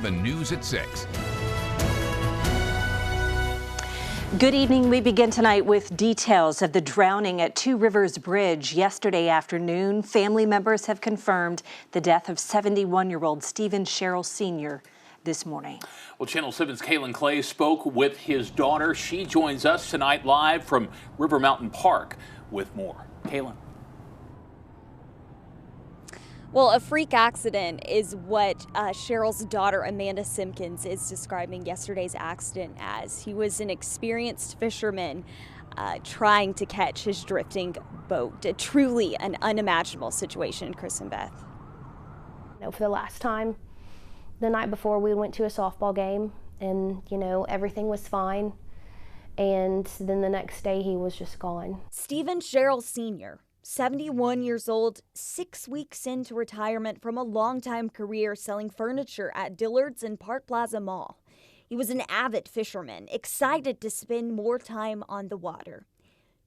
The news at 6. Good evening. We begin tonight with details of the drowning at Two Rivers Bridge yesterday afternoon. Family members have confirmed the death of 71-year-old Steven Sherrill Sr. this morning. Well, Channel 7's Kaylin Clay spoke with his daughter. She joins us tonight live from River Mountain Park with more. Kaylin. Well, a freak accident is what Sherrill's daughter, Amanda Simpkins, is describing yesterday's accident as. He was an experienced fisherman trying to catch his drifting boat. Truly an unimaginable situation, Chris and Beth. For the last time, the night before, we went to a softball game and, everything was fine. And then the next day, he was just gone. Steven Sherrill Sr., 71 years old, 6 weeks into retirement from a longtime career selling furniture at Dillard's and Park Plaza Mall. He was an avid fisherman, excited to spend more time on the water.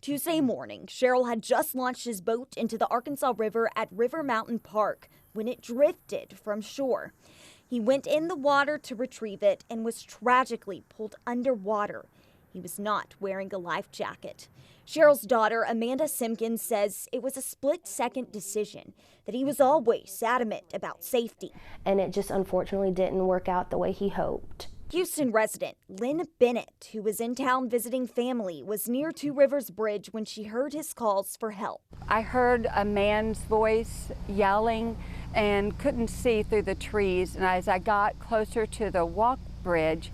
Tuesday morning, Sherrill had just launched his boat into the Arkansas River at River Mountain Park when it drifted from shore. He went in the water to retrieve it and was tragically pulled underwater. He was not wearing a life jacket. Sherrill's daughter, Amanda Simpkins, says it was a split-second decision, that he was always adamant about safety. And it just unfortunately didn't work out the way he hoped. Houston resident Lynn Bennett, who was in town visiting family, was near Two Rivers Bridge when she heard his calls for help. I heard a man's voice yelling and couldn't see through the trees. And as I got closer to the walk bridge,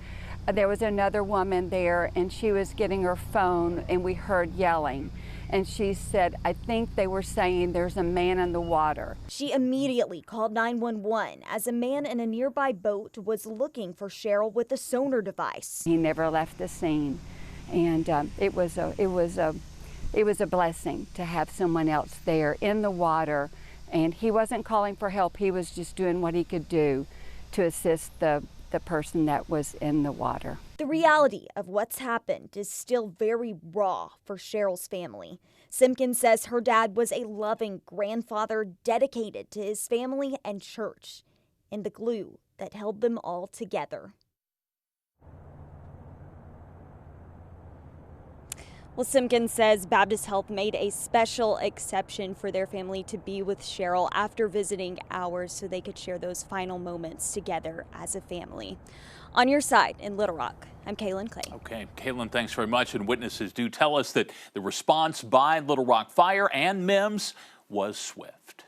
there was another woman there, and she was getting her phone, and we heard yelling. And she said, I think they were saying there's a man in the water. She immediately called 911 as a man in a nearby boat was looking for Sherrill with a sonar device. He never left the scene, and it was a blessing to have someone else there in the water. And he wasn't calling for help. He was just doing what he could do to assist the person that was in the water. The reality of what's happened is still very raw for Sherrill's family. Simpkins says her dad was a loving grandfather dedicated to his family and church, and the glue that held them all together. Well, Simpkins says Baptist Health made a special exception for their family to be with Sherrill after visiting hours so they could share those final moments together as a family. On your side in Little Rock, I'm Kaylin Clay. Okay, Kaylin, thanks very much. And witnesses do tell us that the response by Little Rock Fire and MIMS was swift.